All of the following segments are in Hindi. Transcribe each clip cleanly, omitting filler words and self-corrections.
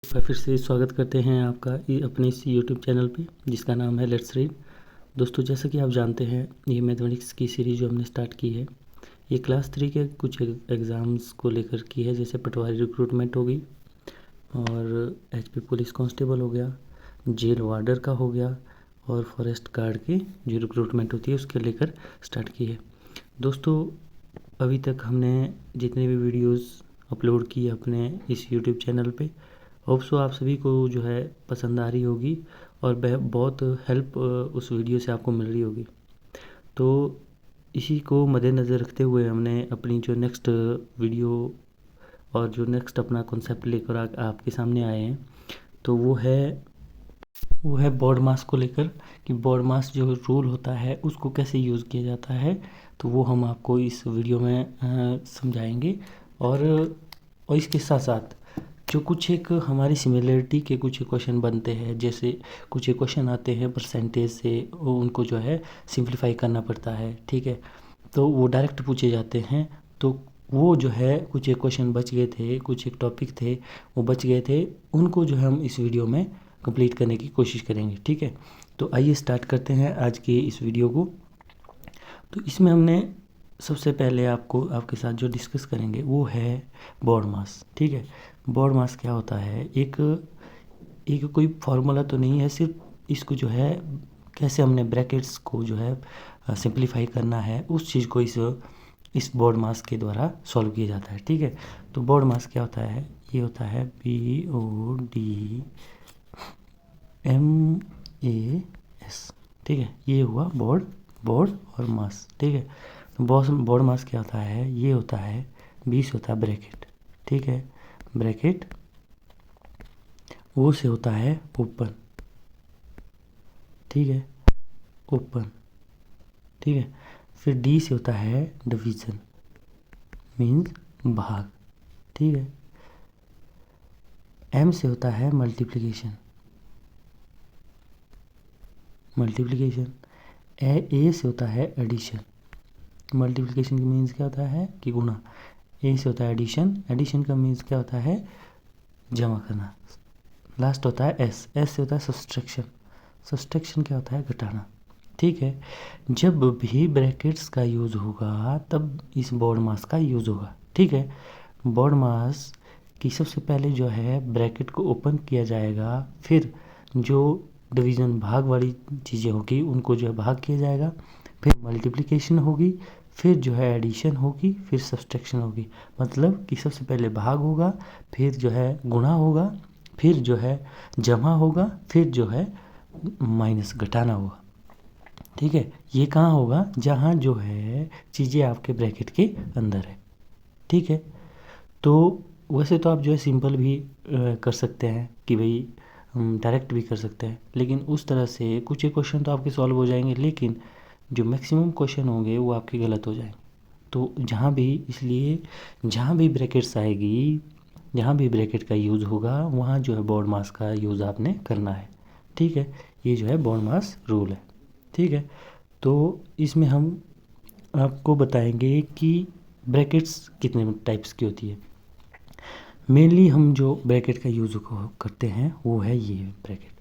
फिर से स्वागत करते हैं आपका अपने इस यूट्यूब चैनल पे जिसका नाम है लेट्स रीड। दोस्तों, जैसा कि आप जानते हैं, ये मैथमेटिक्स की सीरीज़ जो हमने स्टार्ट की है, ये क्लास 3 के कुछ एग्ज़ाम्स को लेकर की है। जैसे पटवारी रिक्रूटमेंट हो गई और एचपी पुलिस कांस्टेबल हो गया, जेल वार्डर का हो गया और फॉरेस्ट गार्ड की जो रिक्रूटमेंट होती है उसके लेकर स्टार्ट की है। दोस्तों, अभी तक हमने जितने भी वीडियोस अपलोड किए अपने इस यूट्यूब चैनल पे, होप सो आप सभी को जो है पसंद आ रही होगी और बहुत हेल्प उस वीडियो से आपको मिल रही होगी। तो इसी को मद्देनज़र रखते हुए हमने अपनी जो नेक्स्ट वीडियो और जो नेक्स्ट अपना कॉन्सेप्ट लेकर आपके सामने आए हैं, तो वो है बोर्ड मास को लेकर कि बोर्ड मास जो रूल होता है उसको कैसे यूज़ किया जाता है। तो वो हम आपको इस वीडियो में समझाएंगे और इसके साथ साथ जो कुछ एक हमारी सिमिलरिटी के कुछ क्वेश्चन बनते हैं, जैसे कुछ एक क्वेश्चन आते हैं परसेंटेज से, उनको जो है सिंप्लीफाई करना पड़ता है, ठीक है। तो वो डायरेक्ट पूछे जाते हैं। तो वो जो है कुछ एक क्वेश्चन बच गए थे, कुछ एक टॉपिक थे वो बच गए थे, उनको जो है हम इस वीडियो में कंप्लीट करने की कोशिश करेंगे, ठीक है। तो आइए स्टार्ट करते हैं आज के इस वीडियो को। तो इसमें हमने सबसे पहले आपके साथ जो डिस्कस करेंगे वो है बोर्ड मास, ठीक है। बोर्ड मास क्या होता है, एक एक कोई फार्मूला तो नहीं है, सिर्फ इसको जो है कैसे हमने ब्रैकेट्स को जो है सिंप्लीफाई करना है, उस चीज़ को इस बोर्ड मास के द्वारा सॉल्व किया जाता है, ठीक है। तो बोर्ड मास क्या होता है, ये होता है BODMAS, ठीक है। ये हुआ बोर्ड और मास, ठीक है। तो बोर्ड मास क्या होता है, ये होता है 20 होता है ब्रैकेट, ठीक है। ब्रैकेट वो से होता है ओपन, ठीक है, ओपन, ठीक है। फिर डी से होता है डिवीज़न, मीन्स भाग, ठीक है। एम से होता है मल्टीप्लिकेशन, ए से होता है एडिशन। मल्टीप्लिकेशन का मीन्स क्या होता है कि गुणा, ए से होता है एडिशन का मीन्स क्या होता है जमा करना। लास्ट होता है एस से होता है सब्सट्रैक्शन क्या होता है घटाना, ठीक है। जब भी ब्रैकेट्स का यूज़ होगा तब इस बोर्ड मास का यूज़ होगा, ठीक है। बोर्ड मास की सबसे पहले जो है ब्रैकेट को ओपन किया जाएगा, फिर जो डिवीज़न भाग वाली चीज़ें होगी उनको जो है भाग किया जाएगा, फिर मल्टीप्लिकेशन होगी, फिर जो है एडिशन होगी, फिर सब्सट्रैक्शन होगी। मतलब कि सबसे पहले भाग होगा, फिर जो है गुणा होगा, फिर जो है जमा होगा, फिर जो है माइनस घटाना होगा, ठीक है। ये कहाँ होगा, जहाँ जो है चीज़ें आपके ब्रैकेट के अंदर है, ठीक है। तो वैसे तो आप जो है सिंपल भी कर सकते हैं कि भाई हम डायरेक्ट भी कर सकते हैं, लेकिन उस तरह से कुछ एक क्वेश्चन तो आपके सॉल्व हो जाएंगे, लेकिन जो मैक्सिमम क्वेश्चन होंगे वो आपके गलत हो जाएंगे। तो इसलिए जहाँ भी ब्रैकेट्स आएगी, जहाँ भी ब्रैकेट का यूज़ होगा वहाँ जो है बोर्ड मास का यूज़ आपने करना है, ठीक है। ये जो है बोर्ड मास रूल है, ठीक है। तो इसमें हम आपको बताएंगे कि ब्रैकेट्स कितने टाइप्स की होती है। मेनली हम जो ब्रैकेट का यूज़ करते हैं वो है ये ब्रैकेट,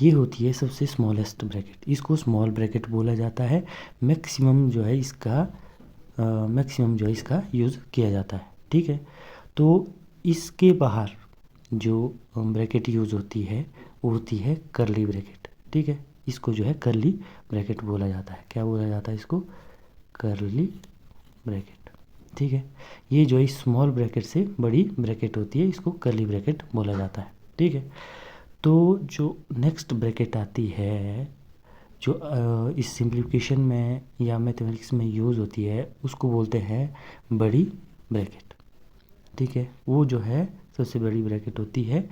ये होती है सबसे स्मॉलेस्ट ब्रैकेट, इसको स्मॉल ब्रैकेट बोला जाता है। मैक्सिमम जो है इसका यूज़ किया जाता है, ठीक है। तो इसके बाहर जो ब्रैकेट यूज़ होती है वो होती है करली ब्रैकेट, ठीक है। इसको जो है करली ब्रैकेट बोला जाता है। क्या बोला जाता है इसको, करली ब्रैकेट, ठीक है। ये जो इस स्मॉल ब्रैकेट से बड़ी ब्रैकेट होती है इसको करली ब्रैकेट बोला जाता है, ठीक है। तो जो नेक्स्ट ब्रैकेट आती है जो इस सिंप्लीफिकेशन में या मैथमेटिक्स में यूज़ होती है उसको बोलते हैं बड़ी ब्रैकेट, ठीक है। वो जो है सबसे बड़ी ब्रैकेट होती है।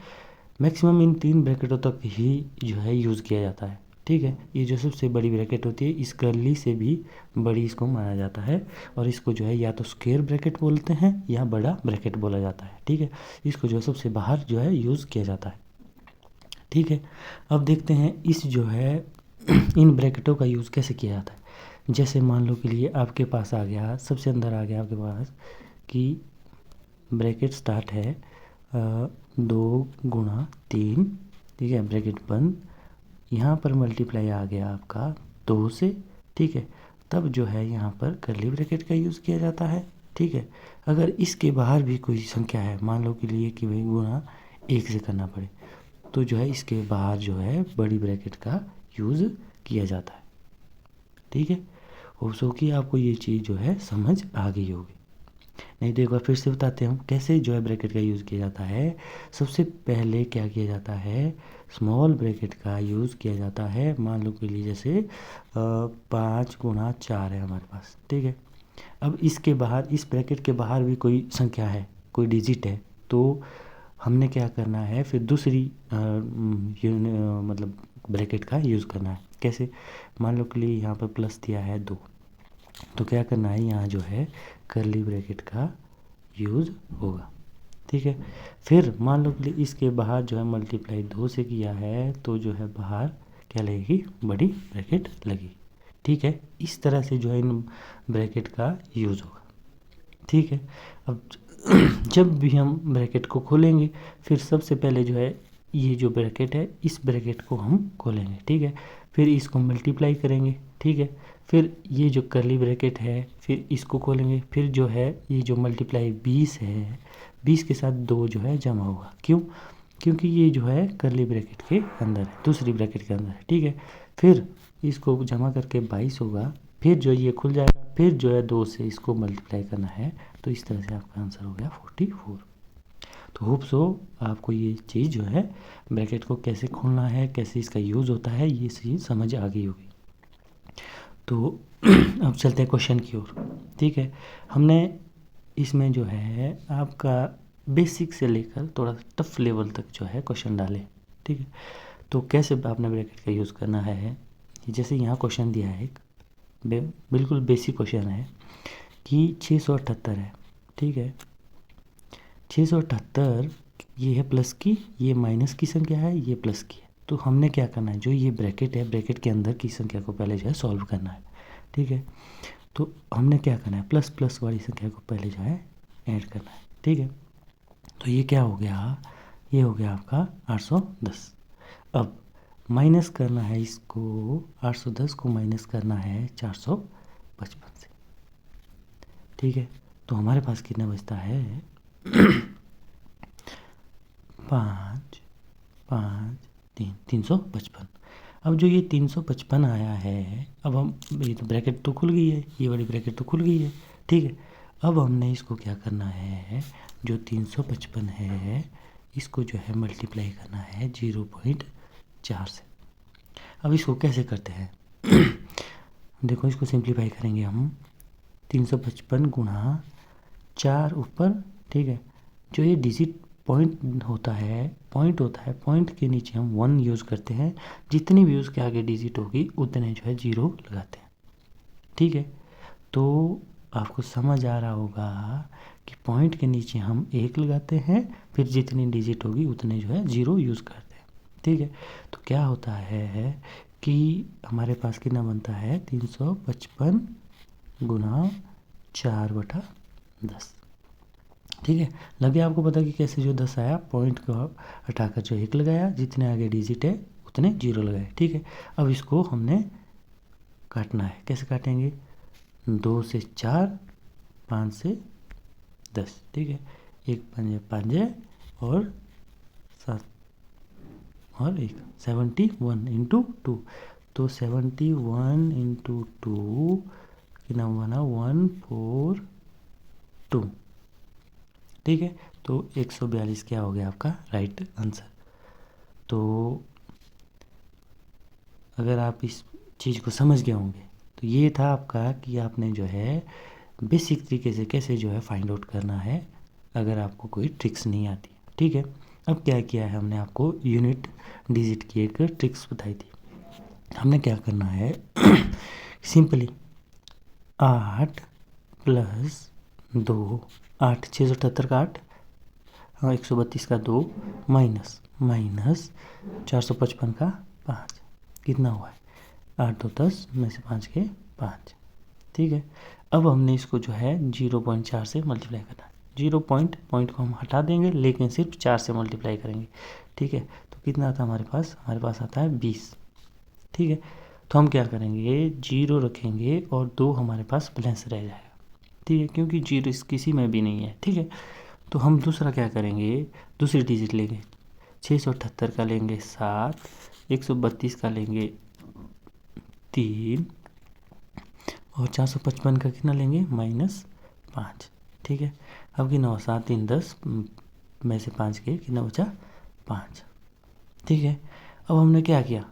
मैक्सिमम इन 3 ब्रैकेटों तक ही जो है यूज़ किया जाता है, ठीक है। ये जो सबसे बड़ी ब्रैकेट होती है इस करली से भी बड़ी इसको माना जाता है, और इसको जो है या तो स्क्वायर ब्रैकेट बोलते हैं या बड़ा ब्रैकेट बोला जाता है, ठीक है। इसको जो है सबसे बाहर जो है यूज़ किया जाता है, ठीक है। अब देखते हैं इस जो है इन ब्रैकेटों का यूज़ कैसे किया जाता है। जैसे मान लो के लिए आपके पास आ गया, सबसे अंदर आ गया आपके पास कि ब्रैकेट स्टार्ट है 2 गुणा 3, ठीक है, ब्रैकेट बंद। यहाँ पर मल्टीप्लाई आ गया आपका 2 से, ठीक है। तब जो है यहाँ पर कर्ली ब्रैकेट का यूज़ किया जाता है, ठीक है। अगर इसके बाहर भी कोई संख्या है, मान लो के लिए कि भाई गुणा 1 से करना पड़े, तो जो है इसके बाहर जो है बड़ी ब्रैकेट का यूज़ किया जाता है, ठीक है। होप सो कि आपको ये चीज़ जो है समझ आ गई होगी। नहीं तो एक बार फिर से बताते हैं हम कैसे जो है ब्रैकेट का यूज़ किया जाता है। सबसे पहले क्या किया जाता है, स्मॉल ब्रैकेट का यूज़ किया जाता है। मान लो के लिए जैसे 5 गुणा 4 है हमारे पास, ठीक है। अब इसके बाहर, इस ब्रैकेट के बाहर भी कोई संख्या है, कोई डिजिट है, तो हमने क्या करना है फिर दूसरी मतलब ब्रैकेट का यूज़ करना है। कैसे, मान लो के लिए यहाँ पर प्लस दिया है 2, तो क्या करना है, यहाँ जो है कर्ली ब्रैकेट का यूज़ होगा, ठीक है। फिर मान लो कि इसके बाहर जो है मल्टीप्लाई 2 से किया है, तो जो है बाहर क्या लगेगी, बड़ी ब्रैकेट लगेगी, ठीक है। इस तरह से जो है इन ब्रैकेट का यूज़ होगा, ठीक है। अब जब भी हम ब्रैकेट को खोलेंगे, फिर सबसे पहले जो है ये जो ब्रैकेट है, इस ब्रैकेट को हम खोलेंगे, ठीक है। फिर इसको मल्टीप्लाई करेंगे, ठीक है। फिर ये जो कर्ली ब्रैकेट है, फिर इसको खोलेंगे। फिर जो है ये जो मल्टीप्लाई 20 है, 20 के साथ 2 जो है जमा होगा। क्यों, क्योंकि ये जो है कर्ली ब्रैकेट के अंदर है, दूसरी ब्रैकेट के अंदर है, ठीक है। फिर इसको जमा करके 22 होगा। फिर जो ये खुल जाएगा, फिर जो है 2 से इसको मल्टीप्लाई करना है, तो इस तरह से आपका आंसर हो गया 44। तो होप सो आपको ये चीज़ जो है ब्रैकेट को कैसे खोलना है, कैसे इसका यूज़ होता है, ये चीज़ समझ आ गई होगी। तो अब चलते हैं क्वेश्चन की ओर, ठीक है। हमने इसमें जो है आपका बेसिक से लेकर थोड़ा टफ लेवल तक जो है क्वेश्चन डाले, ठीक है। तो कैसे आपने ब्रैकेट का यूज़ करना है, जैसे यहाँ क्वेश्चन दिया है एक बिल्कुल बेसिक क्वेश्चन है कि 678 है, ठीक है। 678 ये है प्लस की, ये माइनस की संख्या है, ये प्लस की है। तो हमने क्या करना है, जो ये ब्रैकेट है, ब्रैकेट के अंदर की संख्या को पहले जो है सॉल्व करना है, ठीक है। तो हमने क्या करना है, प्लस प्लस वाली संख्या को पहले जो है ऐड करना है, ठीक है। तो ये क्या हो गया, ये हो गया आपका 810। अब माइनस करना है इसको, 810 को माइनस करना है 455 से, ठीक है। तो हमारे पास कितना बचता है 5 5 3 355। अब जो ये 355 आया है, अब हम, ये तो ब्रैकेट तो खुल गई है, ये वाली ब्रैकेट तो खुल गई है, ठीक है। अब हमने इसको क्या करना है, जो 355 है इसको जो है मल्टीप्लाई करना है 0.4 से। अब इसको कैसे करते हैं देखो, इसको सिंप्लीफाई करेंगे हम, 355 गुणा 4 ऊपर, ठीक है। जो ये डिजिट पॉइंट होता है, पॉइंट के नीचे हम 1 यूज़ करते हैं। जितनी भी उसके आगे डिजिट होगी उतने जो है 0 लगाते हैं, ठीक है। तो आपको समझ आ रहा होगा कि पॉइंट के नीचे हम 1 लगाते हैं, फिर जितनी डिजिट होगी उतने जो है 0 यूज़ करते हैं, ठीक है। तो क्या होता है कि हमारे पास कितना बनता है, 355 गुणा 4/10, ठीक है। लग गया आपको पता कि कैसे जो 10 आया, पॉइंट को हटाकर जो 1 लगाया, जितने आगे डिजिट है उतने 0 लगाए, ठीक है। अब इसको हमने काटना है, कैसे काटेंगे, 2 से 4, 5 से 10, ठीक है। 1 5 5 और 7 और 1 71 इंटू 2। तो 71 इंटू 2 कितना बना, 142, ठीक है। तो 142 क्या हो गया आपका राइट आंसर। तो अगर आप इस चीज़ को समझ गए होंगे, तो ये था आपका कि आपने जो है बेसिक तरीके से कैसे जो है फाइंड आउट करना है, अगर आपको कोई ट्रिक्स नहीं आती, ठीक है। अब क्या किया है, हमने आपको यूनिट डिजिट की एक ट्रिक्स बताई थी। हमने क्या करना है सिंपली 8 प्लस 2, 8 678 का 8, हाँ 132 का 2, माइनस 455 का 5, कितना हुआ है 8 2 10 में से 5 के 5, ठीक है। अब हमने इसको जो है 0.4 से मल्टीप्लाई करना है। पॉइंट को हम हटा देंगे, लेकिन सिर्फ 4 से मल्टीप्लाई करेंगे। ठीक है, तो कितना आता है हमारे पास आता है 20। ठीक है, तो हम क्या करेंगे, 0 रखेंगे और 2 हमारे पास बैलेंस रह जाएगा। ठीक है, क्योंकि 0 किसी में भी नहीं है। ठीक है, तो हम दूसरा क्या करेंगे, दूसरी डिजिट लेंगे। 678 का लेंगे 7, 132 का लेंगे 3 और 455 का कितना लेंगे -5। ठीक है, अब कितना हुआ, 7 3 10 में से 5 के कितना बचा 5। ठीक है, अब हमने क्या किया,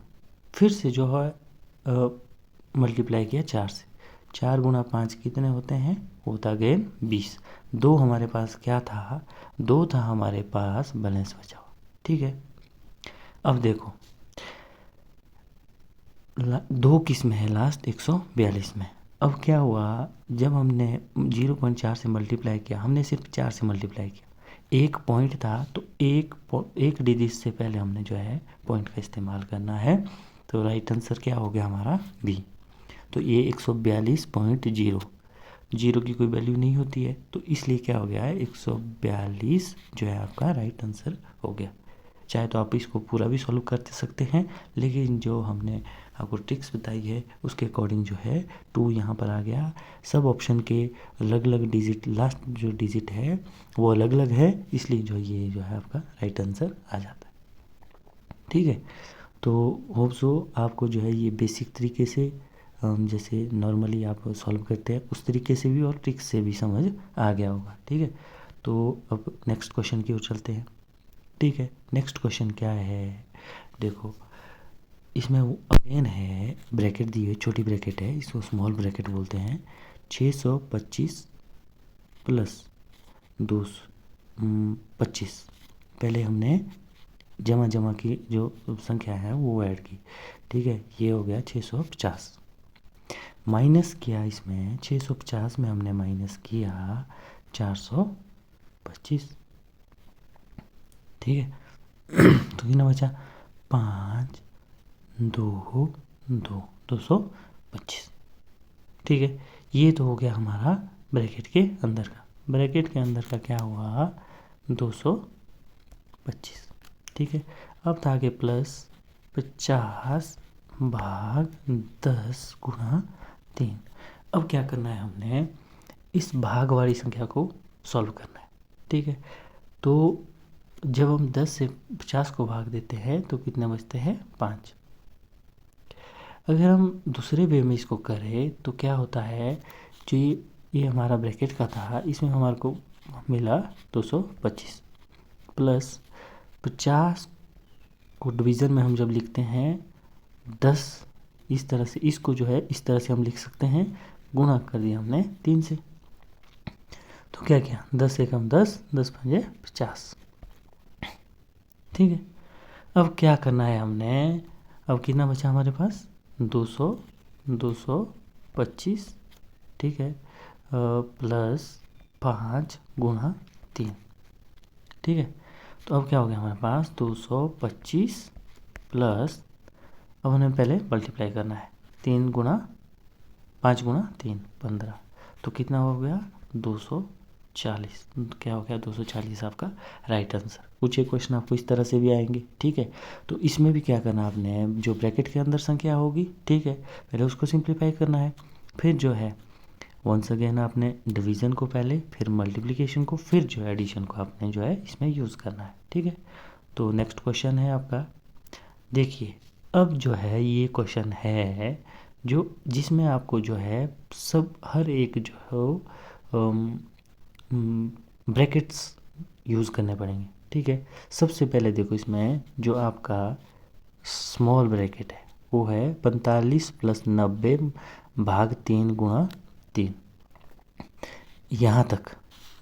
फिर से जो है मल्टीप्लाई किया 4 से। 4 गुणा 5 कितने होते हैं, होता गए 20। 2 हमारे पास क्या था, 2 था हमारे पास बैलेंस बचा हुआ। ठीक है, अब देखो 2 किस में है, लास्ट 142 में। अब क्या हुआ, जब हमने 0.4 से मल्टीप्लाई किया, हमने सिर्फ 4 से मल्टीप्लाई किया, एक पॉइंट था तो एक डिजिट से पहले हमने जो है पॉइंट का इस्तेमाल करना है। तो राइट आंसर क्या हो गया हमारा बी। तो ये 142.0, 0 की कोई वैल्यू नहीं होती है, तो इसलिए क्या हो गया है 142 जो है आपका राइट आंसर हो गया। चाहे तो आप इसको पूरा भी सॉल्व कर सकते हैं, लेकिन जो हमने आपको ट्रिक्स बताई है उसके अकॉर्डिंग जो है 2 यहाँ पर आ गया। सब ऑप्शन के अलग अलग डिजिट, लास्ट जो डिजिट है वो अलग अलग है, इसलिए जो ये जो है आपका राइट आंसर आ जाता है। ठीक है, तो होप सो आपको जो है ये बेसिक तरीके से जैसे नॉर्मली आप सॉल्व करते हैं उस तरीके से भी और ट्रिक्स से भी समझ आ गया होगा। ठीक है, तो अब नेक्स्ट क्वेश्चन की ओर चलते हैं। ठीक है, नेक्स्ट क्वेश्चन क्या है, देखो इसमें अगेन है ब्रैकेट दी हुई, छोटी ब्रैकेट है, इसको स्मॉल ब्रैकेट बोलते हैं। 625 प्लस 225, पहले हमने जमा की जो संख्या है वो ऐड की। ठीक है, ये हो गया 650। माइनस किया इसमें 650 में हमने माइनस किया 425। ठीक है, तो कितना बचा 5 2 2 225। ठीक है, ये तो हो गया हमारा ब्रैकेट के अंदर का। ब्रैकेट के अंदर का क्या हुआ 225। ठीक है, अब था आगे प्लस 50 भाग 10 गुणा 3। अब क्या करना है, हमने इस भाग वाली संख्या को सॉल्व करना है। ठीक है, तो जब हम 10 से 50 को भाग देते हैं तो कितने बचते हैं 5। अगर हम दूसरे वे में इसको करें तो क्या होता है, जो ये हमारा ब्रैकेट का था इसमें हमारे को मिला 225 प्लस 50 को डिवीज़न में हम जब लिखते हैं 10 इस तरह से, इसको जो है इस तरह से हम लिख सकते हैं, गुणा कर दिया हमने 3 से। तो क्या किया 10 से कम 10, 10 पंजे 50। ठीक है, अब क्या करना है हमने, अब कितना बचा हमारे पास 225। ठीक है, प्लस 5 गुणा 3। ठीक है, तो अब क्या हो गया हमारे पास 225 प्लस, अब हमें पहले मल्टीप्लाई करना है 3 गुणा 5 गुणा 3 15, तो कितना हो गया 240। क्या हो गया 240 आपका राइट आंसर। कुछ एक क्वेश्चन आपको इस तरह से भी आएंगे। ठीक है, तो इसमें भी क्या करना आपने, जो ब्रैकेट के अंदर संख्या होगी, ठीक है, पहले उसको सिंप्लीफाई करना है, फिर जो है वंस अगेन आपने डिवीज़न को पहले, फिर मल्टीप्लिकेशन को, फिर जो है एडिशन को आपने जो है इसमें यूज़ करना है। ठीक है, तो नेक्स्ट क्वेश्चन है आपका, देखिए अब जो है ये क्वेश्चन है जो जिसमें आपको जो है सब हर एक जो है ब्रैकेट्स यूज़ करने पड़ेंगे। ठीक है, सबसे पहले देखो इसमें जो आपका स्मॉल ब्रैकेट है वो है 45 प्लस 90 भाग 3 गुणा 3। यहाँ तक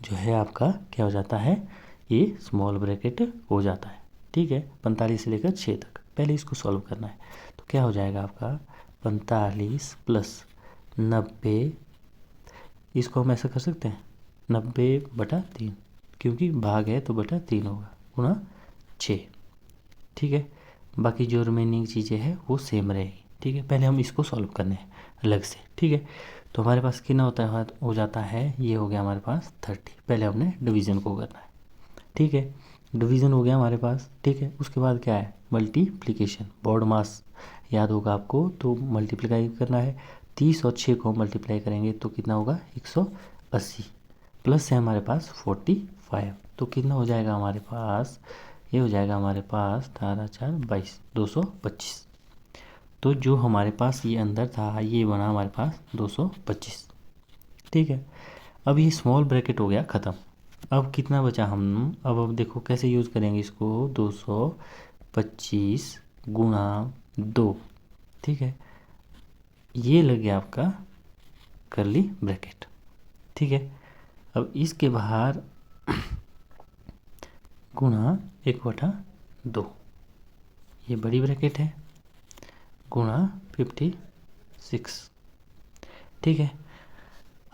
जो है आपका क्या हो जाता है, ये स्मॉल ब्रैकेट हो जाता है। ठीक है, 45 से लेकर 6 तक, पहले इसको सॉल्व करना है। तो क्या हो जाएगा आपका 45 प्लस 90, इसको हम ऐसा कर सकते हैं 90/3, क्योंकि भाग है तो बटा 3 होगा, गुणा 6। ठीक है, बाकी जो रिमेनिंग चीज़ें हैं वो सेम रहेगी। ठीक है, पहले हम इसको सॉल्व करने हैं अलग से। ठीक है, तो हमारे पास कितना होता है, हो जाता है, ये हो गया हमारे पास 30। पहले हमने डिवीज़न को करना है। ठीक है, डिवीज़न हो गया हमारे पास। ठीक है, उसके बाद क्या है, मल्टीप्लिकेशन। बोर्ड मास याद होगा आपको, तो मल्टीप्लाई करना है। 30 और 6 को मल्टीप्लाई करेंगे तो कितना होगा, 180, प्लस है हमारे पास 45, तो कितना हो जाएगा हमारे पास, ये हो जाएगा हमारे पास 18 4 22, 225। तो जो हमारे पास ये अंदर था ये बना हमारे पास 225। ठीक है, अब ये स्मॉल ब्रैकेट हो गया ख़त्म। अब कितना बचा, हम अब देखो कैसे यूज़ करेंगे इसको, 225 गुणा 2। ठीक है, ये लग गया आपका करली ब्रैकेट। ठीक है, अब इसके बाहर गुणा 1/2, ये बड़ी ब्रैकेट है, गुणा 56। ठीक है,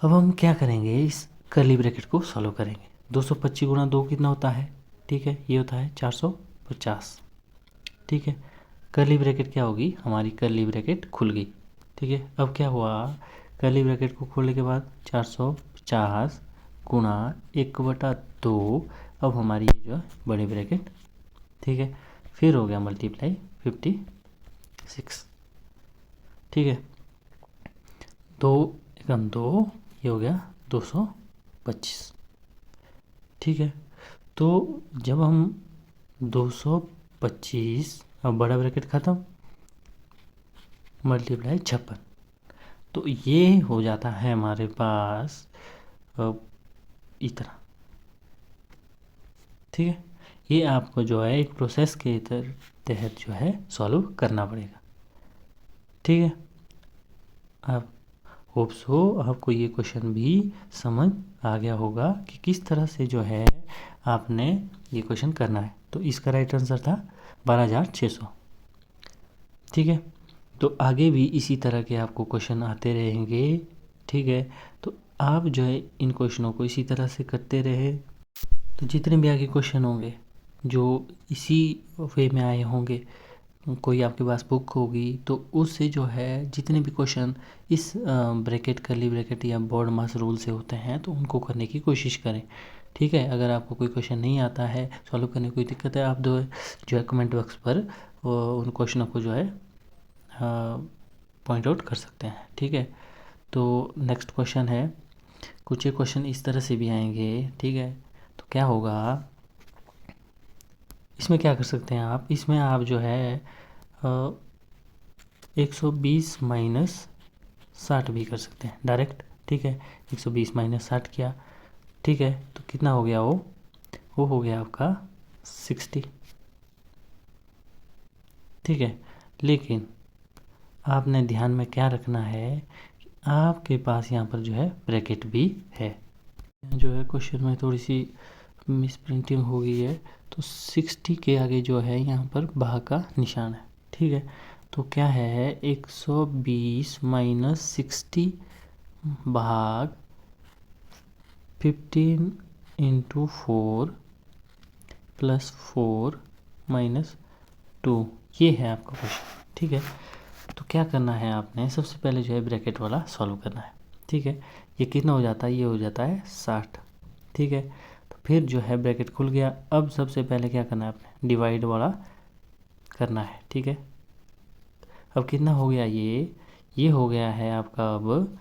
अब हम क्या करेंगे, इस करली ब्रैकेट को सॉल्व करेंगे। 225 गुणा 2 कितना होता है, ठीक है, ये होता है 450। ठीक है, करली ब्रैकेट क्या होगी हमारी, करली ब्रैकेट खुल गई। ठीक है, अब क्या हुआ, करली ब्रैकेट को खोलने के बाद 450 गुणा 1/2, अब हमारी ये जो है बड़ी ब्रैकेट। ठीक है, फिर हो गया मल्टीप्लाई 56। ठीक है, 2 एकम 2, ये हो गया 225। ठीक है, तो जब हम 225, अब बड़ा ब्रैकेट ख़त्म, मल्टीप्लाई 56, तो ये हो जाता है हमारे पास इतना। ठीक है, ये आपको जो है एक प्रोसेस के तहत जो है सॉल्व करना पड़ेगा। ठीक है, आप होप सो आपको ये क्वेश्चन भी समझ आ गया होगा कि किस तरह से जो है आपने ये क्वेश्चन करना है। तो इसका राइट आंसर था 12600। ठीक है, तो आगे भी इसी तरह के आपको क्वेश्चन आते रहेंगे। ठीक है, तो आप जो है इन क्वेश्चनों को इसी तरह से करते रहे, तो जितने भी आगे क्वेश्चन होंगे जो इसी वे में आए होंगे, कोई आपके पास बुक होगी तो उससे जो है जितने भी क्वेश्चन इस ब्रैकेट, करली ब्रैकेट या बोर्ड मास रूल से होते हैं तो उनको करने की कोशिश करें। ठीक है, अगर आपको कोई क्वेश्चन नहीं आता है, सॉल्व करने में कोई दिक्कत है, आप जो है कमेंट बॉक्स पर उन क्वेश्चनों को जो है पॉइंट आउट कर सकते हैं। ठीक है, तो नेक्स्ट क्वेश्चन है, कुछ एक क्वेश्चन इस तरह से भी आएंगे। ठीक है, तो क्या होगा, इसमें क्या कर सकते हैं आप, इसमें आप जो है 120 माइनस 60 भी कर सकते हैं डायरेक्ट। ठीक है, 120 माइनस 60 किया, ठीक है, तो कितना हो गया, वो हो गया आपका 60। ठीक है, लेकिन आपने ध्यान में क्या रखना है कि आपके पास यहाँ पर जो है ब्रैकेट भी है। जो है क्वेश्चन में थोड़ी सी मिस प्रिंटिंग हो गई है, तो 60 के आगे जो है यहाँ पर भाग का निशान है। ठीक है, तो क्या है, 120 माइनस 60 भाग 15 इंटू 4 प्लस 4 माइनस 2, ये है आपका क्वेश्चन। ठीक है, तो क्या करना है आपने, सबसे पहले जो है ब्रैकेट वाला सॉल्व करना है। ठीक है, ये कितना हो जाता है, ये हो जाता है 60। ठीक है, तो फिर जो है ब्रैकेट खुल गया। अब सबसे पहले क्या करना है आपने, डिवाइड वाला करना है। ठीक है, अब कितना हो गया, ये हो गया है आपका। अब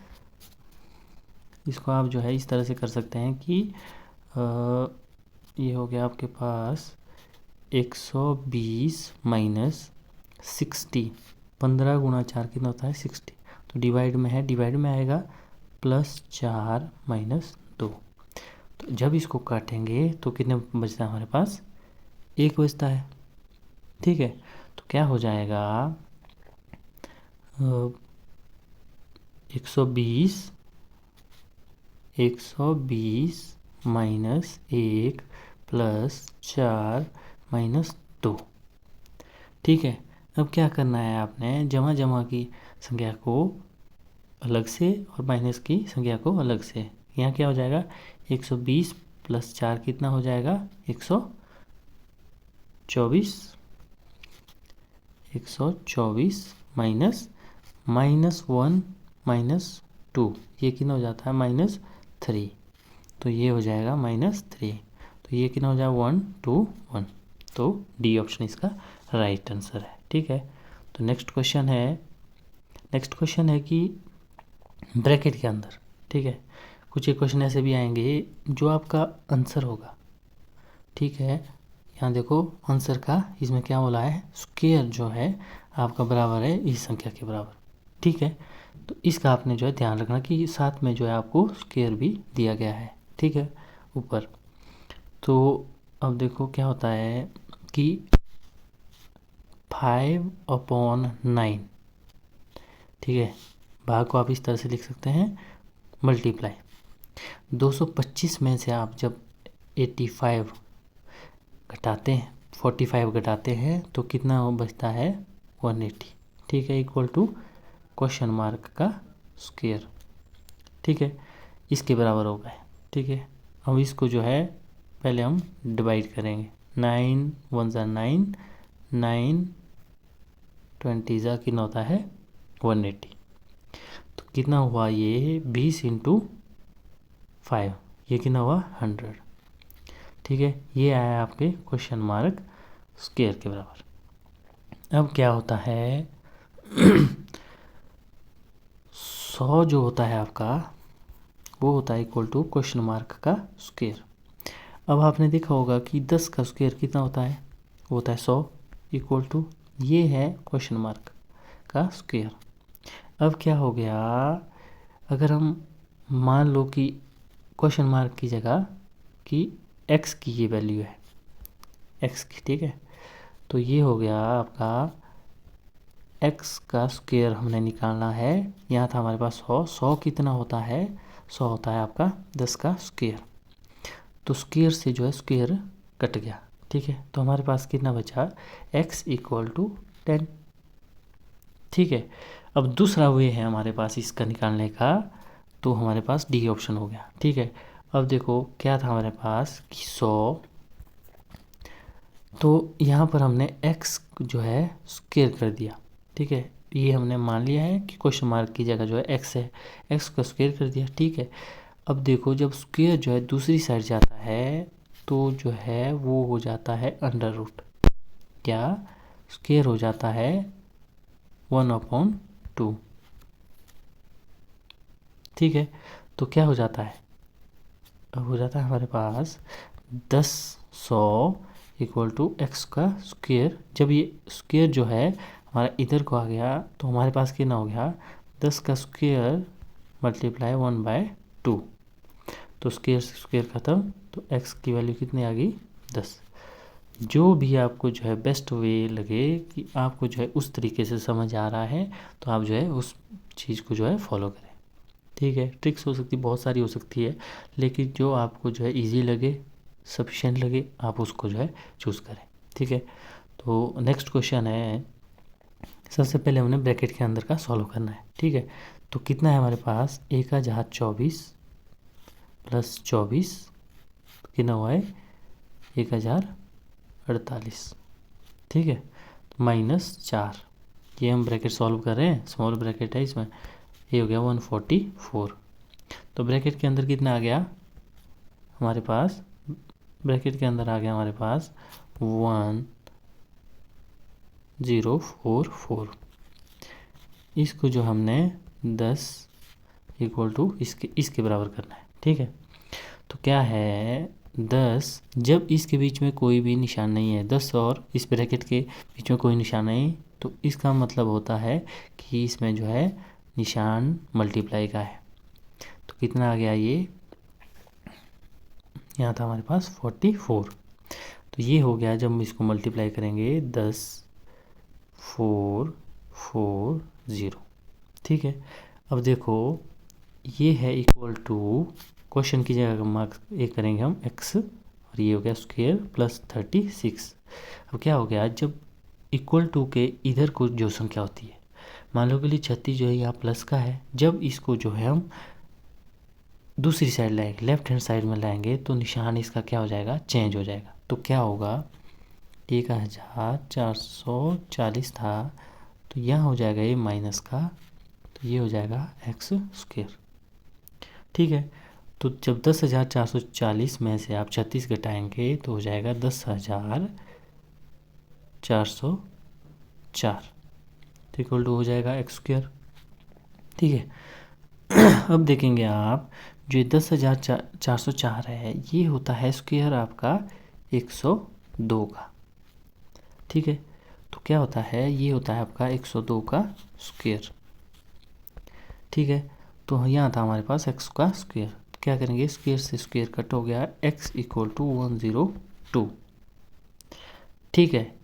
इसको आप जो है इस तरह से कर सकते हैं कि ये हो गया आपके पास 120 माइनस 60, 15 गुणा 4 कितना होता है 60, तो डिवाइड में है, डिवाइड में आएगा प्लस 4 माइनस 2। तो जब इसको काटेंगे तो कितने बचता है हमारे पास, 1 बचता है। ठीक है, तो क्या हो जाएगा, 120 माइनस 1 प्लस 4 माइनस 2। ठीक है, अब क्या करना है आपने, जमा जमा की संख्या को अलग से और माइनस की संख्या को अलग से, यहाँ क्या हो जाएगा, 120 प्लस 4 कितना हो जाएगा, 124 माइनस -1 -2 ये कितना हो जाता है -3, तो ये हो जाएगा -3, तो ये कितना हो जाएगा 1 2 1, तो डी ऑप्शन इसका राइट आंसर है। ठीक है, तो नेक्स्ट क्वेश्चन है कि ब्रैकेट के अंदर, ठीक है, कुछ एक क्वेश्चन ऐसे भी आएंगे जो आपका आंसर होगा। ठीक है, यहाँ देखो आंसर का इसमें क्या बोला है, स्क्वायर जो है आपका बराबर है इस संख्या के बराबर। ठीक है, तो इसका आपने जो है ध्यान रखना कि साथ में जो है आपको स्क्वायर भी दिया गया है। ठीक है, ऊपर। तो अब देखो क्या होता है कि 5/9, ठीक है, भाग को आप इस तरह से लिख सकते हैं मल्टीप्लाई 225 में से आप जब 85 घटाते हैं 45 घटाते हैं तो कितना बचता है 180। ठीक है, इक्वल टू क्वेश्चन मार्क का स्क्वायर। ठीक है, इसके बराबर होगा। ठीक है, अब इसको जो है पहले हम डिवाइड करेंगे। 9 1 ज़ा 9, 9 20 ज़ा कितना होता है 180, तो कितना हुआ ये 20 × 5, ये कितना हुआ 100। ठीक है, ये आया आपके क्वेश्चन मार्क स्क्वायर के बराबर। अब क्या होता है 100 जो होता है आपका वो होता है इक्वल टू क्वेश्चन मार्क का स्क्वायर। अब आपने देखा होगा कि 10 का स्क्वायर कितना होता है, वो होता है 100 इक्वल टू ये है क्वेश्चन मार्क का स्क्वायर। अब क्या हो गया, अगर हम मान लो कि क्वेश्चन मार्क की जगह कि x की ये वैल्यू है x की, ठीक है, तो ये हो गया आपका x का स्क्वायर हमने निकालना है। यहाँ था हमारे पास 100 कितना होता है 100 होता है आपका 10 का स्क्वायर, तो स्क्वायर से जो है स्क्वायर कट गया। ठीक है, तो हमारे पास कितना बचा x = 10। ठीक है, अब दूसरा वे है हमारे पास इसका निकालने का, तो हमारे पास डी ऑप्शन हो गया। ठीक है, अब देखो क्या था हमारे पास कि 100, तो यहाँ पर हमने x जो है स्क्वायर कर दिया। ठीक है, ये हमने मान लिया है कि क्वेश्चन मार्क की जगह जो है x है, x का स्क्वायर कर दिया। ठीक है, अब देखो जब स्क्वायर जो है दूसरी साइड जाता है तो जो है वो हो जाता है अंडर रूट, क्या स्क्वायर हो जाता है 1/2। ठीक है, तो क्या हो जाता है, अब हो जाता है हमारे पास 100 = x का स्क्वायर। जब ये स्क्वायर जो है हमारा इधर को आ गया तो हमारे पास कितना हो गया 10 का स्क्वायर मल्टीप्लाई 1/2, तो स्क्वायर से स्क्वायर खत्म, तो x की वैल्यू कितनी आ गई 10। जो भी आपको जो है बेस्ट वे लगे कि आपको जो है उस तरीके से समझ आ रहा है तो आप जो है उस चीज़ को जो है फॉलो करें। ठीक है, ट्रिक्स हो सकती बहुत सारी हो सकती है, लेकिन जो आपको जो है इजी लगे सफिशेंट लगे आप उसको जो है चूज़ करें। ठीक है, तो नेक्स्ट क्वेश्चन है, सबसे पहले हमने ब्रैकेट के अंदर का सॉल्व करना है। ठीक है, तो कितना है हमारे पास 1024 + 24 कितना हुआ है 1048। ठीक है, -4, ये हम ब्रैकेट सॉल्व कर रहे हैं, स्मॉल ब्रैकेट है इसमें, ये हो गया 144। तो ब्रैकेट के अंदर कितना आ गया हमारे पास, ब्रैकेट के अंदर आ गया हमारे पास 1044। इसको जो हमने 10 = इसके बराबर करना है। ठीक है, तो क्या है 10 जब इसके बीच में कोई भी निशान नहीं है, 10 और इस ब्रैकेट के बीच में कोई निशान नहीं, तो इसका मतलब होता है कि इसमें जो है निशान मल्टीप्लाई का है। तो कितना आ गया ये, यहाँ था हमारे पास 44, तो ये हो गया जब हम इसको मल्टीप्लाई करेंगे 10 4 4 0। ठीक है, अब देखो ये है इक्वल टू क्वेश्चन की जगह मार्क्स ये करेंगे हम x, और ये हो गया स्क्वायर +36। अब क्या हो गया जब इक्वल टू के इधर को जो संख्या होती है, मान लो के लिए 36 जो है यहाँ प्लस का है, जब इसको जो है हम दूसरी साइड लाएंगे लेफ्ट हैंड साइड में लाएंगे तो निशान इसका क्या हो जाएगा चेंज हो जाएगा। तो क्या होगा 1440 था तो यहाँ हो जाएगा ये माइनस का तो ये हो जाएगा एक्स स्क्वायर। ठीक है, तो जब 10,440 में से आप 36 घटाएंगे तो हो जाएगा 10,404, तो इक्वल टू हो जाएगा एक्स स्क्वायर। ठीक है, अब देखेंगे आप जो 10,404 है ये होता है स्क्वायर आपका 102 का। ठीक है, तो क्या होता है, ये होता है आपका 102 का स्क्वायर। ठीक है, तो यहाँ था हमारे पास x का स्क्वायर, क्या करेंगे स्क्वायर से स्क्वायर कट हो गया, x इक्वल टू 102। ठीक है,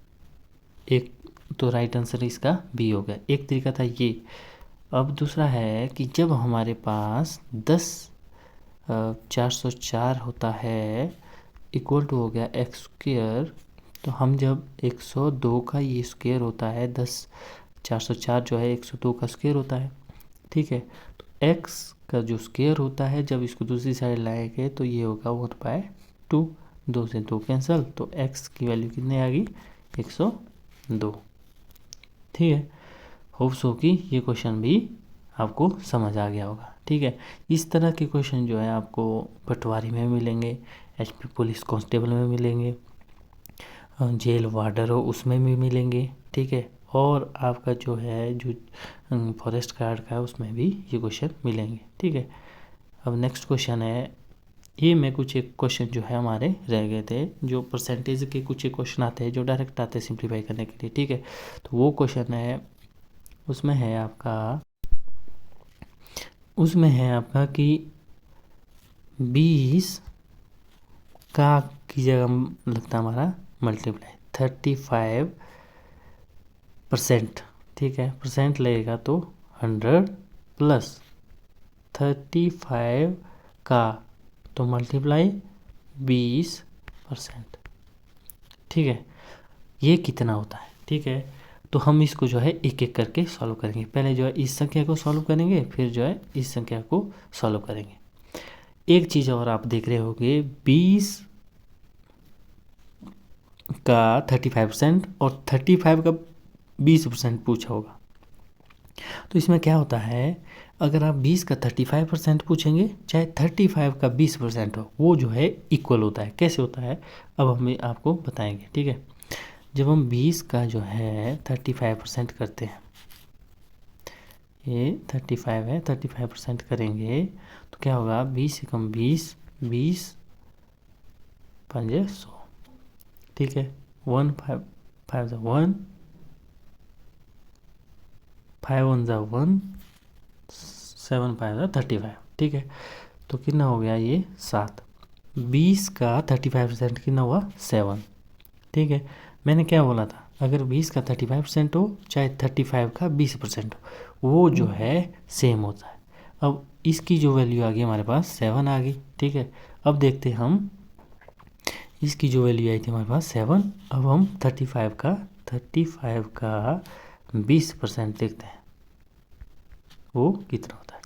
एक तो राइट आंसर इसका बी हो गया। एक तरीका था ये। अब दूसरा है कि जब हमारे पास 10,404 होता है इक्वल टू हो गया एक्स स्क्वायर, तो हम जब 102 का ये स्क्वायर होता है 10,404 जो है 102 का स्क्वायर होता है। ठीक है, तो x का जो स्क्वायर होता है जब इसको दूसरी साइड लाएंगे तो ये होगा 1/2, 2 से 2 कैंसिल, तो x की वैल्यू कितनी आ गई 102। ठीक है, होप सो कि ये क्वेश्चन भी आपको समझ आ गया होगा। ठीक है, इस तरह के क्वेश्चन जो है आपको पटवारी में मिलेंगे, HP पुलिस कांस्टेबल में मिलेंगे, जेल वार्डर हो उसमें भी मिलेंगे। ठीक है, और आपका जो है जो फॉरेस्ट गार्ड का है उसमें भी ये क्वेश्चन मिलेंगे। ठीक है, अब नेक्स्ट क्वेश्चन है, ये में कुछ एक क्वेश्चन जो है हमारे रह गए थे, जो परसेंटेज के कुछ एक क्वेश्चन आते हैं जो डायरेक्ट आते हैं सिंप्लीफाई करने के लिए। ठीक है, तो वो क्वेश्चन है, उसमें है आपका कि 20 का की जगह लगता है हमारा मल्टीप्लाई 35%। ठीक है, परसेंट लगेगा तो 100 प्लस 35 का तो मल्टीप्लाई 20%। ठीक है, ये कितना होता है। ठीक है, तो हम इसको जो है एक एक करके सॉल्व करेंगे। पहले जो है इस संख्या को सॉल्व करेंगे, फिर जो है इस संख्या को सॉल्व करेंगे। एक चीज़ और आप देख रहे होंगे, 20 का 35% और 35 का 20% पूछा होगा। तो इसमें क्या होता है, अगर आप 20 का 35% पूछेंगे चाहे 35 का 20% हो, वो जो है इक्वल होता है। कैसे होता है अब हम आपको बताएंगे। ठीक है, जब हम 20 का जो है 35% करते हैं, ये 35 है, 35% करेंगे तो क्या होगा, 20 से कम 20, 20 पंजे 100। ठीक है, 1 5 5 1, 5 1 1, 7 5 35। ठीक है, तो कितना हो गया ये 7। 20 का 35% कितना हुआ 7। ठीक है, मैंने क्या बोला था, अगर 20 का 35% हो चाहे 35 का 20% हो, वो जो है सेम होता है। अब इसकी जो वैल्यू आ गई हमारे पास 7 आ गई। ठीक है, अब देखते हैं हम इसकी जो वैल्यू आई थी हमारे पास 7। अब हम 35 का 20% देखते हैं, वो कितना होता है।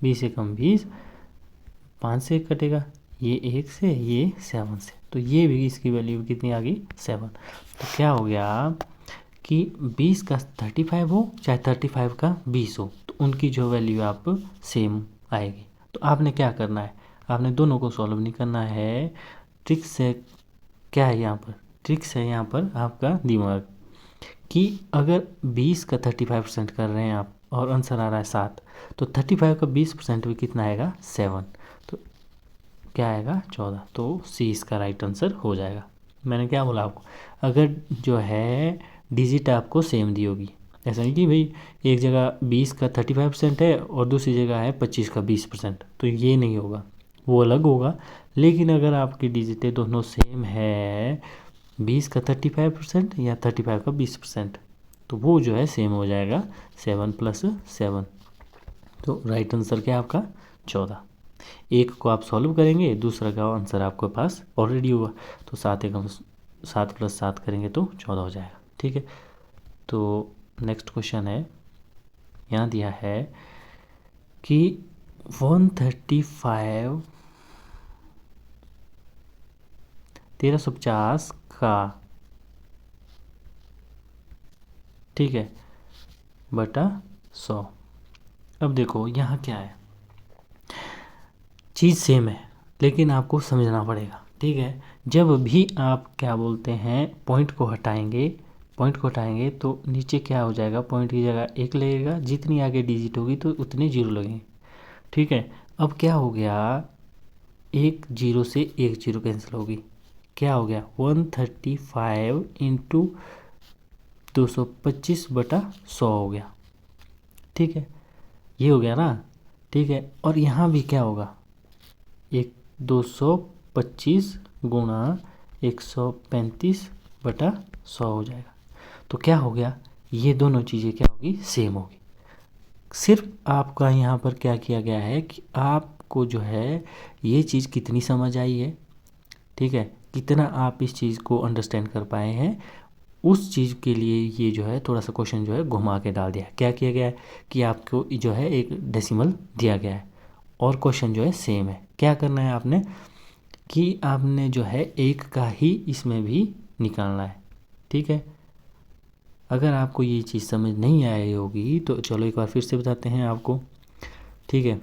20 से कम 20, 5 से कटेगा, ये 1 से, ये 7 से, तो ये भी इसकी वैल्यू कितनी आ गई 7। तो क्या हो गया कि 20 का 35 हो चाहे 35 का 20 हो, तो उनकी जो वैल्यू आप सेम आएगी। तो आपने क्या करना है, आपने दोनों को सॉल्व नहीं करना है। ट्रिक्स से क्या है यहाँ पर, ट्रिक्स है यहाँ पर आपका दिमाग, कि अगर 20 का 35% कर रहे हैं आप और आंसर आ रहा है 7, तो 35 का 20% भी कितना आएगा 7, तो क्या आएगा 14। तो सी इसका राइट आंसर हो जाएगा। मैंने क्या बोला आपको, अगर जो है डिजिट आपको सेम दी होगी, ऐसा नहीं कि भाई एक जगह 20 का 35% है और दूसरी जगह है 25 का 20%, तो ये नहीं होगा, वो अलग होगा। लेकिन अगर आपकी डिजिटें दोनों सेम है, 20 का 35% या 35 का 20%, तो वो जो है सेम हो जाएगा 7 + 7। तो राइट आंसर क्या है आपका 14। एक को आप सॉल्व करेंगे, दूसरा का आंसर आपके पास ऑलरेडी हुआ, तो 7 + 7 करेंगे तो 14 हो जाएगा। ठीक है, तो नेक्स्ट क्वेश्चन है, यहाँ दिया है कि 135 1350 का, ठीक है, बटा 100 अब देखो यहाँ क्या है, चीज़ सेम है लेकिन आपको समझना पड़ेगा, ठीक है। जब भी आप क्या बोलते हैं पॉइंट को हटाएंगे तो नीचे क्या हो जाएगा, पॉइंट की जगह एक लगेगा, जितनी आगे डिजिट होगी तो उतने जीरो लगेंगे, ठीक है। अब क्या हो गया, एक जीरो से एक जीरो कैंसिल होगी, क्या हो गया 135 इंटू 225/100 हो गया, ठीक है। ये हो गया ना, ठीक है। और यहाँ भी क्या होगा, एक 225 गुणा 135/100 हो जाएगा। तो क्या हो गया, ये दोनों चीज़ें क्या होगी, सेम होगी। सिर्फ आपका यहाँ पर क्या किया गया है कि आपको जो है ये चीज़ कितनी समझ आई है, ठीक है, कितना आप इस चीज़ को अंडरस्टैंड कर पाए हैं, उस चीज़ के लिए ये जो है थोड़ा सा क्वेश्चन जो है घुमा के डाल दिया है। क्या किया गया है कि आपको जो है एक डेसिमल दिया गया है और क्वेश्चन जो है सेम है। क्या करना है आपने कि आपने जो है एक का ही इसमें भी निकालना है, ठीक है। अगर आपको ये चीज़ समझ नहीं आई होगी तो चलो एक बार फिर से बताते हैं आपको, ठीक है।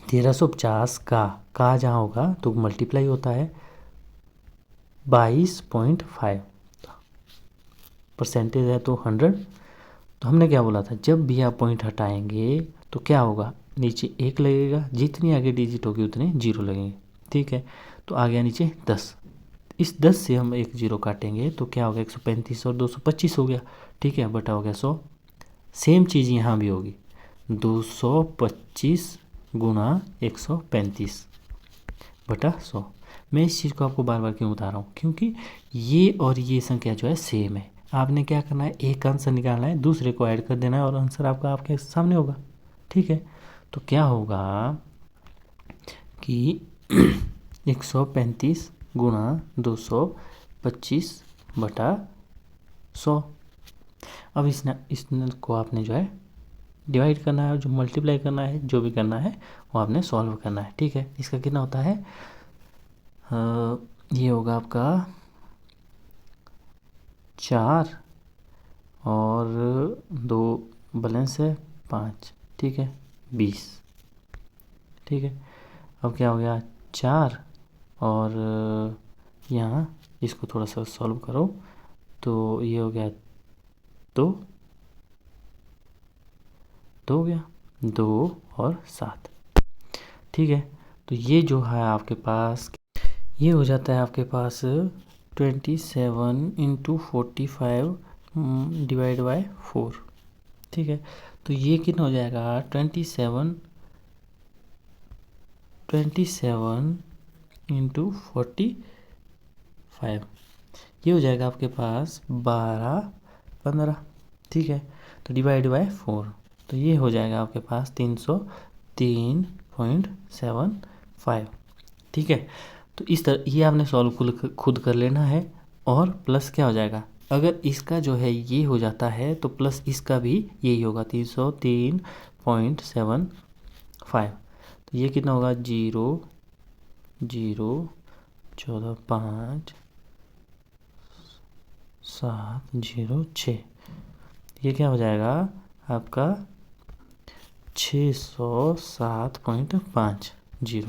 1350 का जहाँ होगा तो मल्टीप्लाई होता है 22.5, परसेंटेज है तो 100। तो हमने क्या बोला था, जब भी आप पॉइंट हटाएंगे तो क्या होगा, नीचे एक लगेगा, जितनी आगे डिजिट होगी उतने जीरो लगेंगे, ठीक है। तो आ गया नीचे 10, इस 10 से हम एक जीरो काटेंगे तो क्या होगा 135 और 225 हो गया, ठीक है, बटा हो गया 100। सेम चीज़ यहाँ भी होगी 225 गुणा 135/100। मैं इस चीज़ को आपको बार बार क्यों बता रहा हूँ, क्योंकि ये और ये संख्या जो है सेम है। आपने क्या करना है, एक आंसर निकालना है, दूसरे को ऐड कर देना है और आंसर आपका आपके सामने होगा, ठीक है। तो क्या होगा कि 135 गुणा 225/100। अब इस को आपने जो है डिवाइड करना है, जो मल्टीप्लाई करना है, जो भी करना है वो आपने सॉल्व करना है, ठीक है। इसका कितना होता है, ये होगा आपका 4 और 2 बैलेंस है 5, ठीक है, 20, ठीक है। अब क्या हो गया 4 और यहाँ इसको थोड़ा सा सॉल्व करो तो ये हो गया 2 हो गया 2 और 7, ठीक है। तो ये जो है आपके पास ये हो जाता है आपके पास 27 इंटू 45 डिवाइड बाय 4, ठीक है। तो ये कितना हो जाएगा 27 इंटू 45, ये हो जाएगा आपके पास 12-15, ठीक है। तो डिवाइड बाय 4 तो ये हो जाएगा आपके पास 303.75, ठीक है। तो इस तरह ये आपने सॉल्व खुद कर लेना है। और प्लस क्या हो जाएगा, अगर इसका जो है ये हो जाता है तो प्लस इसका भी यही होगा 303.75। तो ये कितना होगा 0 0 14 5 7 0 6, ये क्या हो जाएगा आपका 607.50,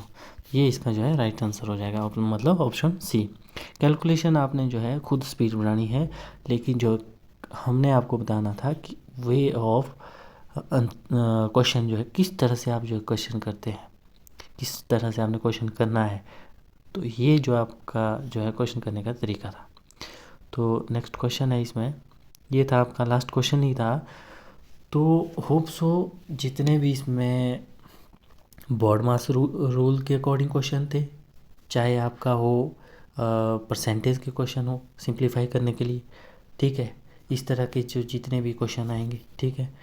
ये इसका जो है राइट आंसर हो जाएगा, मतलब ऑप्शन सी। कैलकुलेशन आपने जो है खुद स्पीड बनानी है, लेकिन जो हमने आपको बताना था कि वे ऑफ क्वेश्चन जो है किस तरह से आप जो क्वेश्चन करते हैं, किस तरह से आपने क्वेश्चन करना है, तो ये जो आपका जो है क्वेश्चन करने का तरीका था। तो नेक्स्ट क्वेश्चन है इसमें, ये था आपका लास्ट क्वेश्चन ही था। तो होप सो जितने भी इसमें बोर्ड मास रूल के अकॉर्डिंग क्वेश्चन थे, चाहे आपका हो परसेंटेज के क्वेश्चन हो सिंप्लीफाई करने के लिए, ठीक है, इस तरह के जो जितने भी क्वेश्चन आएंगे, ठीक है,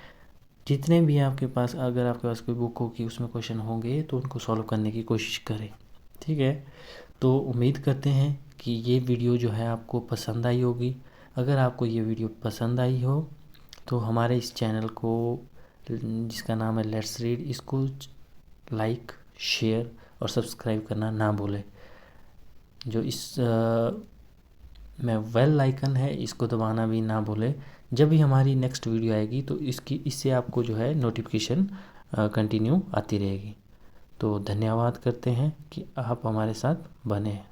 जितने भी आपके पास अगर आपके पास कोई बुक हो कि उसमें क्वेश्चन होंगे तो उनको सॉल्व करने की कोशिश करें, ठीक है। तो उम्मीद करते हैं कि ये वीडियो जो है आपको पसंद आई होगी। अगर आपको ये वीडियो पसंद आई हो तो हमारे इस चैनल को जिसका नाम है लेट्स रीड, इसको लाइक शेयर और सब्सक्राइब करना ना भूलें। जो इस में बेल आइकन है इसको दबाना भी ना भूलें। जब भी हमारी नेक्स्ट वीडियो आएगी तो इससे आपको जो है नोटिफिकेशन कंटिन्यू आती रहेगी। तो धन्यवाद करते हैं कि आप हमारे साथ बने हैं।